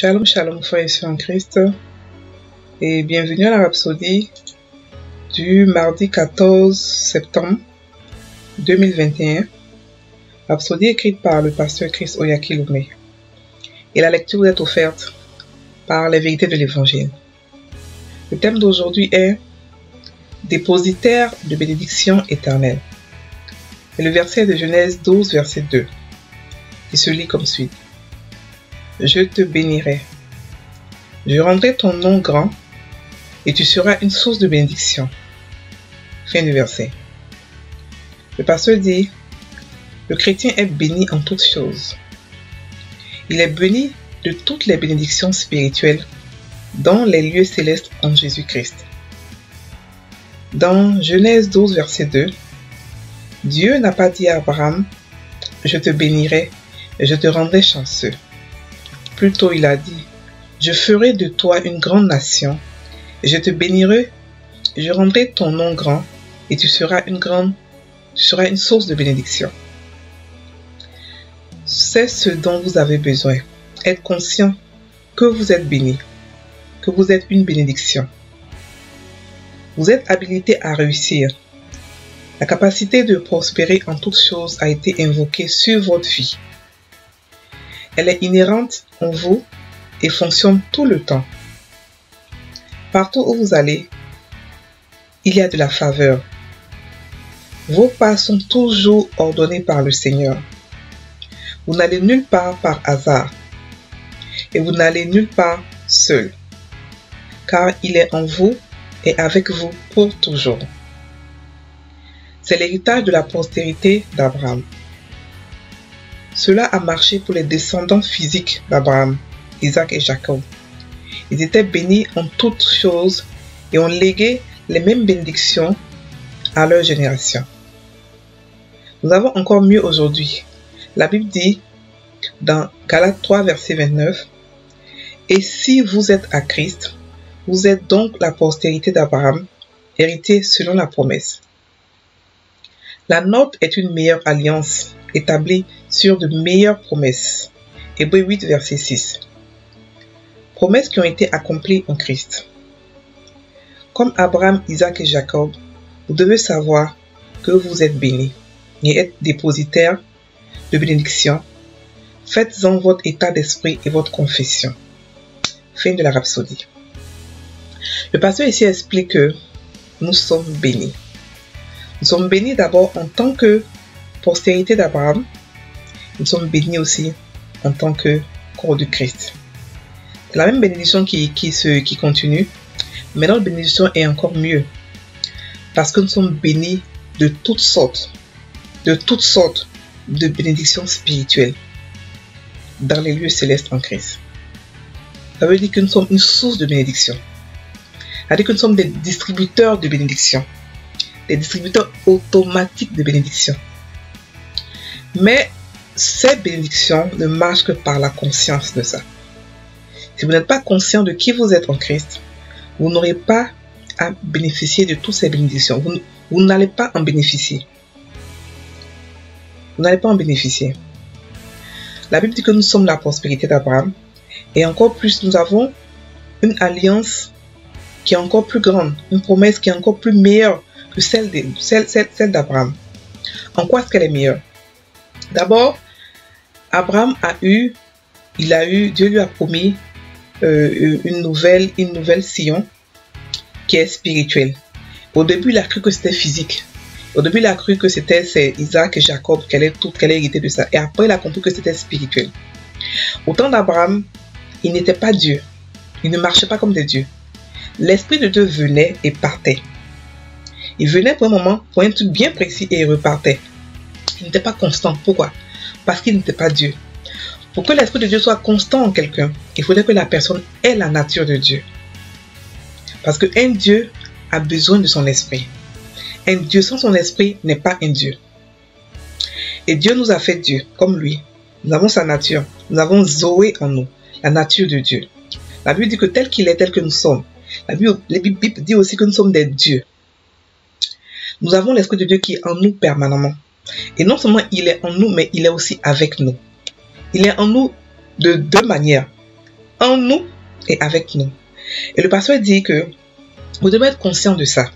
Shalom, shalom, frères et sœurs en Christ, et bienvenue à la Rhapsodie du mardi 14 septembre 2021. Rhapsodie écrite par le pasteur Chris Oyakhilome. Et la lecture vous est offerte par les vérités de l'Évangile. Le thème d'aujourd'hui est dépositaire de bénédiction éternelle. Et le verset de Genèse 12, verset 2, qui se lit comme suit. Je te bénirai. Je rendrai ton nom grand et tu seras une source de bénédiction. Fin du verset. Le pasteur dit, le chrétien est béni en toutes choses. Il est béni de toutes les bénédictions spirituelles dans les lieux célestes en Jésus-Christ. Dans Genèse 12, verset 2, Dieu n'a pas dit à Abraham, je te bénirai et je te rendrai chanceux. Plutôt, il a dit, je ferai de toi une grande nation, et je te bénirai, et je rendrai ton nom grand, et tu seras une source de bénédiction. C'est ce dont vous avez besoin. Être conscient que vous êtes béni, que vous êtes une bénédiction. Vous êtes habilité à réussir. La capacité de prospérer en toutes choses a été invoquée sur votre vie. Elle est inhérente en vous et fonctionne tout le temps. Partout où vous allez, il y a de la faveur. Vos pas sont toujours ordonnés par le Seigneur. Vous n'allez nulle part par hasard. Et vous n'allez nulle part seul. Car il est en vous et avec vous pour toujours. C'est l'héritage de la postérité d'Abraham. Cela a marché pour les descendants physiques d'Abraham, Isaac et Jacob. Ils étaient bénis en toutes choses et ont légué les mêmes bénédictions à leur génération. Nous avons encore mieux aujourd'hui. La Bible dit dans Galates 3, verset 29, « Et si vous êtes à Christ, vous êtes donc la postérité d'Abraham, héritier selon la promesse. » La nôtre est une meilleure alliance, établie sur de meilleures promesses. Hébreux 8, verset 6. Promesses qui ont été accomplies en Christ. Comme Abraham, Isaac et Jacob, vous devez savoir que vous êtes bénis et êtes dépositaire de bénédiction. Faites-en votre état d'esprit et votre confession. Fin de la Rhapsodie. Le pasteur ici explique que nous sommes bénis. Nous sommes bénis d'abord en tant que postérité d'Abraham. Nous sommes bénis aussi en tant que corps de Christ. C'est la même bénédiction qui continue, mais notre bénédiction est encore mieux. Parce que nous sommes bénis de toutes sortes de bénédictions spirituelles dans les lieux célestes en Christ. Ça veut dire que nous sommes une source de bénédiction. Ça veut dire que nous sommes des distributeurs de bénédiction. Des distributeurs automatiques de bénédiction. Mais ces bénédictions ne marchent que par la conscience de ça. Si vous n'êtes pas conscient de qui vous êtes en Christ, vous n'aurez pas à bénéficier de toutes ces bénédictions. Vous n'allez pas en bénéficier. Vous n'allez pas en bénéficier. La Bible dit que nous sommes la prospérité d'Abraham. Et encore plus, nous avons une alliance qui est encore plus grande. Une promesse qui est encore plus meilleure que celle d'Abraham. En quoi est-ce qu'elle est meilleure? D'abord, Abraham Dieu lui a promis une nouvelle Sion qui est spirituelle. Au début, il a cru que c'était physique. Au début, il a cru que c'était Isaac et Jacob qu'elle allait hériter de ça. Et après, il a compris que c'était spirituel. Au temps d'Abraham, il n'était pas Dieu. Il ne marchait pas comme des dieux. L'Esprit de Dieu venait et partait. Il venait pour un moment, pour un truc bien précis et il repartait. Il n'était pas constant. Pourquoi? Parce qu'il n'était pas Dieu. Pour que l'Esprit de Dieu soit constant en quelqu'un, il faudrait que la personne ait la nature de Dieu. Parce qu'un Dieu a besoin de son esprit. Un Dieu sans son esprit n'est pas un Dieu. Et Dieu nous a fait Dieu, comme lui. Nous avons sa nature. Nous avons Zoé en nous, la nature de Dieu. La Bible dit que tel qu'il est, tel que nous sommes. La Bible dit aussi que nous sommes des dieux. Nous avons l'Esprit de Dieu qui est en nous permanemment. Et non seulement il est en nous, mais il est aussi avec nous. Il est en nous de deux manières. en nous et avec nous. Et le pasteur dit que vous devez être conscient de ça.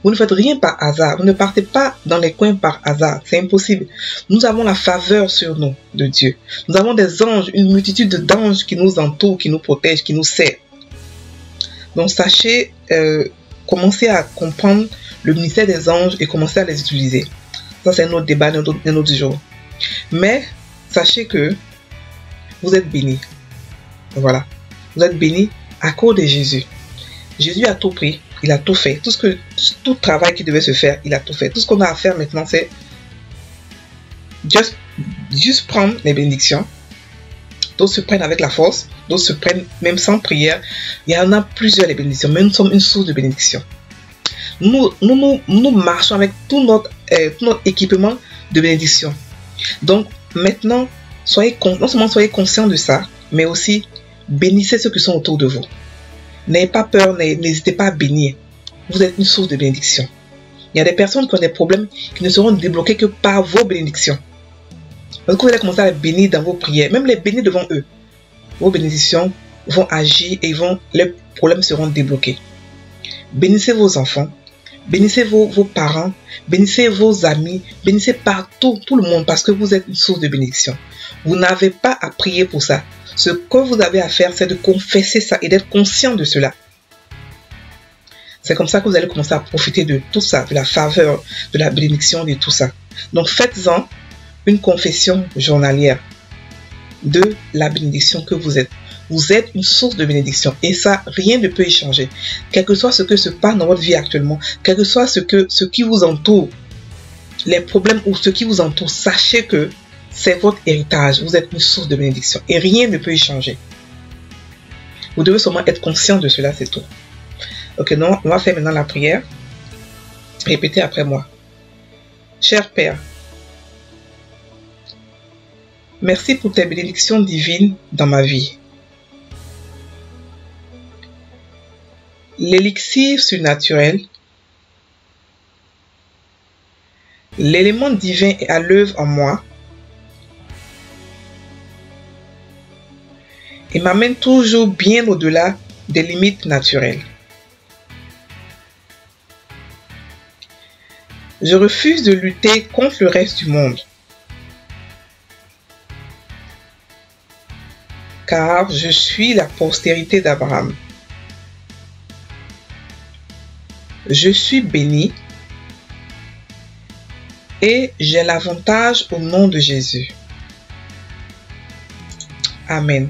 Vous ne faites rien par hasard. Vous ne partez pas dans les coins par hasard. C'est impossible. Nous avons la faveur sur nous de Dieu. Nous avons des anges, une multitude d'anges qui nous entourent, qui nous protègent, qui nous servent. Donc sachez, commencez à comprendre le ministère des anges et commencez à les utiliser. Ça, c'est un autre débat d'un autre jour. Mais sachez que vous êtes bénis. Voilà. Vous êtes bénis à cause de Jésus. Jésus a tout pris. Il a tout fait. Tout travail qui devait se faire, il a tout fait. Tout ce qu'on a à faire maintenant, c'est juste prendre les bénédictions. D'autres se prennent avec la force. D'autres se prennent même sans prière. Il y en a plusieurs, les bénédictions. Mais nous sommes une source de bénédiction. Nous marchons avec tout notre équipement de bénédiction. Donc, maintenant, non seulement soyez conscients de ça, mais aussi bénissez ceux qui sont autour de vous. N'ayez pas peur, n'hésitez pas à bénir. Vous êtes une source de bénédiction. Il y a des personnes qui ont des problèmes qui ne seront débloqués que par vos bénédictions. Parce que vous allez commencer à les bénir dans vos prières, même les bénir devant eux. Vos bénédictions vont agir et les problèmes seront débloqués. Bénissez vos enfants, bénissez vos parents, bénissez vos amis, bénissez partout, tout le monde, parce que vous êtes une source de bénédiction. Vous n'avez pas à prier pour ça. Ce que vous avez à faire, c'est de confesser ça et d'être conscient de cela. C'est comme ça que vous allez commencer à profiter de tout ça, de la faveur, de la bénédiction, de tout ça. Donc faites-en une confession journalière de la bénédiction que vous êtes. Vous êtes une source de bénédiction et ça, rien ne peut y changer. Quel que soit ce que se passe dans votre vie actuellement, quel que soit ce qui vous entoure, les problèmes ou ce qui vous entoure, sachez que c'est votre héritage. Vous êtes une source de bénédiction et rien ne peut y changer. Vous devez seulement être conscient de cela, c'est tout. Ok, non, on va faire maintenant la prière. Répétez après moi. Cher Père, merci pour tes bénédictions divines dans ma vie. L'élixir surnaturel, l'élément divin est à l'œuvre en moi et m'amène toujours bien au-delà des limites naturelles. Je refuse de lutter contre le reste du monde, car je suis la postérité d'Abraham. Je suis béni et j'ai l'avantage au nom de Jésus. Amen.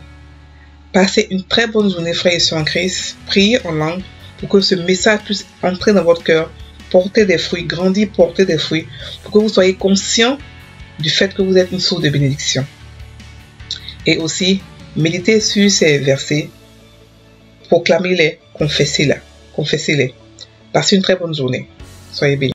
Passez une très bonne journée, frères et sœurs en Christ. Priez en langue pour que ce message puisse entrer dans votre cœur, porter des fruits, grandir, porter des fruits, pour que vous soyez conscient du fait que vous êtes une source de bénédiction. Et aussi, méditez sur ces versets, proclamez-les, confessez-les. Passez une très bonne journée. Soyez bénis.